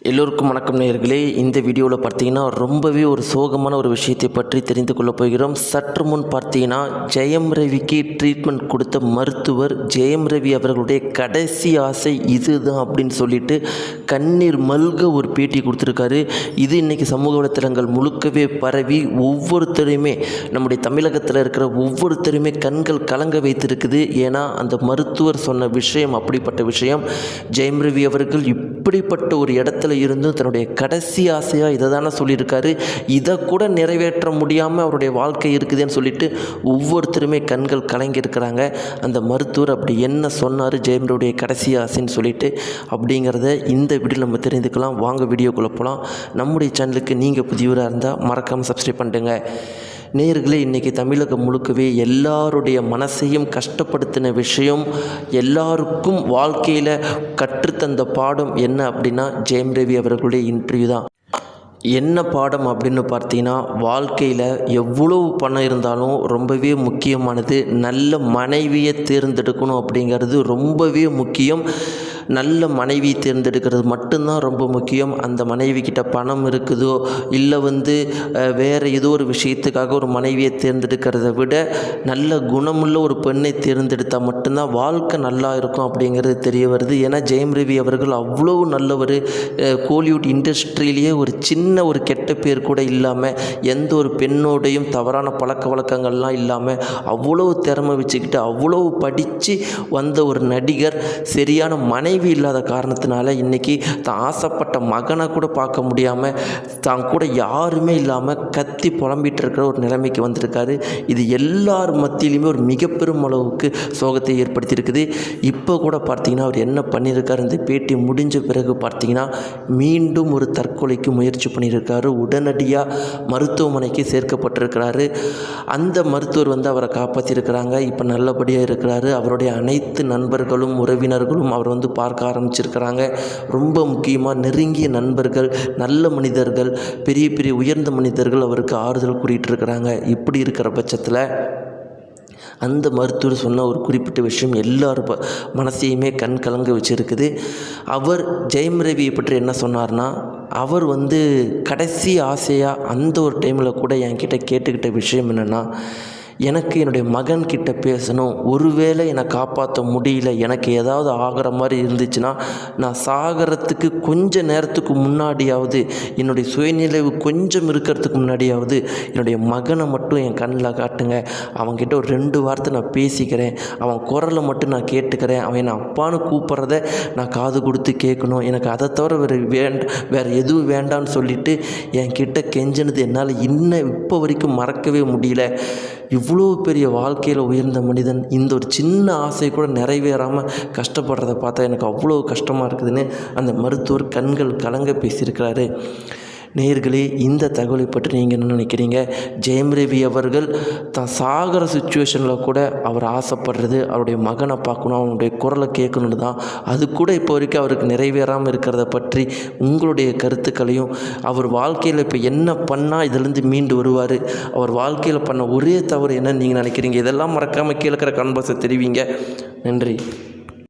எல்லோருக்கும் வணக்கம் நேயர்களே. இந்த வீடியோவில் பார்த்தீங்கன்னா ரொம்பவே ஒரு சோகமான ஒரு விஷயத்தை பற்றி தெரிந்து கொள்ளப் போகிறோம். சற்று முன் பார்த்தீங்கன்னா ஜெயம் ரவிக்கு ட்ரீட்மெண்ட் கொடுத்த மருத்துவர் ஜெயம் ரவி அவர்களுடைய கடைசி ஆசை இதுதான் அப்படின்னு சொல்லிட்டு கண்ணீர் மல்க ஒரு பேட்டி கொடுத்துருக்காரு. இது இன்றைக்கி சமூக வலைத்தளங்கள் முழுக்கவே பரவி ஒவ்வொருத்தரையுமே நம்முடைய தமிழகத்தில் இருக்கிற ஒவ்வொருத்தருமே கண்கள் கலங்க வைத்திருக்குது. ஏன்னா அந்த மருத்துவர் சொன்ன விஷயம் அப்படிப்பட்ட விஷயம். ஜெயம் ரவி அவர்கள் இப்படிப்பட்ட ஒரு இடத்துல இருந்தும் தன்னுடைய கடைசி ஆசையாக இதை தானே சொல்லியிருக்காரு. இதை கூட நிறைவேற்ற முடியாமல் அவருடைய வாழ்க்கை இருக்குதுன்னு சொல்லிட்டு ஒவ்வொருத்தருமே கண்கள் கலங்கியிருக்கிறாங்க. அந்த மருத்துவர் அப்படி என்ன சொன்னார் ஜெயம் ரவியுடைய கடைசி ஆசைன்னு சொல்லிட்டு அப்படிங்கிறத இந்த வீடியோ நம்ம தெரிந்துக்கலாம். வாங்க வீடியோக்குள்ளே போகலாம். நம்முடைய சேனலுக்கு நீங்கள் புதியவராக இருந்தால் மறக்காமல் சப்ஸ்கிரைப் பண்ணிடுங்க. நேயர்களே, இன்றைக்கி தமிழகம் முழுக்கவே எல்லாருடைய மனசையும் கஷ்டப்படுத்தின விஷயம், எல்லாருக்கும் வாழ்க்கையில் கற்றுத்தந்த பாடம் என்ன அப்படின்னா ஜெயம் ரவி அவர்களுடைய இன்டர்வியூ தான். என்ன பாடம் அப்படின்னு பார்த்தீங்கன்னா, வாழ்க்கையில் எவ்வளோ பணம் இருந்தாலும் ரொம்பவே முக்கியமானது நல்ல மனைவியை தேர்ந்தெடுக்கணும் அப்படிங்கிறது ரொம்பவே முக்கியம். நல்ல மனைவி தேர்ந்தெடுக்கிறது மட்டும்தான் ரொம்ப முக்கியம். அந்த மனைவி கிட்ட பணம் இருக்குதோ இல்லை வேறு ஏதோ ஒரு விஷயத்துக்காக ஒரு மனைவியை தேர்ந்தெடுக்கிறத விட நல்ல குணமுள்ள ஒரு பெண்ணை தேர்ந்தெடுத்தால் மட்டும்தான் வாழ்க்கை நல்லா இருக்கும் அப்படிங்கிறது தெரிய வருது. ஏன்னா ஜெயம் ரவி அவர்கள் அவ்வளோ நல்லவர். கோலிவுட் இண்டஸ்ட்ரியிலேயே ஒரு சின்ன ஒரு கெட்ட பேர் கூட இல்லாமல், எந்த ஒரு பெண்ணோடையும் தவறான பழக்க வழக்கங்கள்லாம் இல்லாமல் அவ்வளோ திறமை வச்சுக்கிட்டு அவ்வளோ படித்து வந்த ஒரு நடிகர். சரியான மனைவி இல்லாத காரணத்தினால இன்றைக்கி தான் ஆசைப்பட்ட மகனை கூட பார்க்க முடியாமல், தான் கூட யாருமே இல்லாமல் கத்தி புலம்பிகிட்டு இருக்கிற ஒரு நிலைமைக்கு வந்திருக்காரு. இது எல்லார் மத்தியிலையுமே ஒரு மிக பெரும் அளவுக்கு சோகத்தை ஏற்படுத்தியிருக்குது. இப்போ கூட பார்த்திங்கன்னா அவர் என்ன பண்ணியிருக்காரு, இந்த பேட்டி முடிஞ்ச பிறகு பார்த்திங்கன்னா மீண்டும் ஒரு தற்கொலைக்கு முயற்சி பண்ணியிருக்காரு. உடனடியாக மருத்துவமனைக்கு சேர்க்கப்பட்டிருக்கிறாரு. அந்த மருத்துவர் அவரை காப்பாற்றியிருக்கிறாங்க. இப்போ நல்லபடியாக இருக்கிறாரு. அவருடைய அனைத்து நண்பர்களும் உறவினர்களும் அவர் பார்க்க ஆரம்பிச்சிருக்கிறாங்க. ரொம்ப முக்கியமாக நெருங்கிய நண்பர்கள், நல்ல மனிதர்கள், பெரிய பெரிய உயர்ந்த மனிதர்கள் அவருக்கு ஆறுதல் கூறிட்டு இருக்கிறாங்க. இப்படி இருக்கிற பட்சத்தில் அந்த மருத்துவர் சொன்ன ஒரு குறிப்பிட்ட விஷயம் எல்லார் மனசையுமே கண் கலங்க வச்சுருக்குது. அவர் ஜெயம் ரவியை பற்றி என்ன சொன்னார்னா, அவர் கடைசி ஆசையாக அந்த ஒரு டைமில் கூட என்கிட்ட கேட்டுக்கிட்ட விஷயம் என்னென்னா, எனக்கு என்னுடைய மகன்கிட்ட பேசணும். ஒருவேளை என்னை காப்பாற்ற முடியல, எனக்கு ஏதாவது ஆகிற மாதிரி இருந்துச்சுன்னா நான் சாகிறதுக்கு கொஞ்ச நேரத்துக்கு முன்னாடியாவது, என்னுடைய சுயநிலைவு கொஞ்சம் இருக்கிறதுக்கு முன்னாடியாவது என்னுடைய மகனை மட்டும் என் கண்ணில் காட்டுங்க. அவன்கிட்ட ஒரு 2 வார்த்தை நான் பேசிக்கிறேன், அவன் குரலை மட்டும் நான் கேட்டுக்கிறேன், அவன் என்னை அப்பான்னு கூப்பிட்றத நான் காது கொடுத்து கேட்கணும். எனக்கு அதை தவிர வேறு எதுவும் வேண்டான்னு சொல்லிட்டு என்கிட்ட கெஞ்சினது என்னால் இப்போ வரைக்கும் மறக்கவே முடியல. இவ்வளோ பெரிய வாழ்க்கையில் உயர்ந்த மனிதன் இந்த ஒரு சின்ன ஆசை கூட நிறைவேறாமல் கஷ்டப்படுறத பார்த்தா எனக்கு அவ்வளோ கஷ்டமாக இருக்குதுன்னு அந்த மருத்துவர் கண்கள் கலங்க பேசியிருக்கிறாரு. நேயர்களே, இந்த தகவலை பற்றி நீங்கள் என்ன நினைக்கிறீங்க? ஜெயம் ரவி அவர்கள் தான் சாகிற சுச்சுவேஷனில் கூட அவர் ஆசைப்படுறது அவருடைய மகனை பார்க்கணும், அவனுடைய குரலை கேட்கணுன்னு தான். அது கூட இப்போ வரைக்கும் அவருக்கு நிறைவேறாமல் இருக்கிறத பற்றி உங்களுடைய கருத்துக்களையும், அவர் வாழ்க்கையில் இப்போ என்ன பண்ணால் இதிலேருந்து மீண்டு வருவார், அவர் வாழ்க்கையில் பண்ண ஒரே தவறு என்னன்னு நீங்கள் நினைக்கிறீங்க? இதெல்லாம் மறக்காமல் கீழே இருக்கிற கான்பாக்ஸை தெரிவிங்க. நன்றி.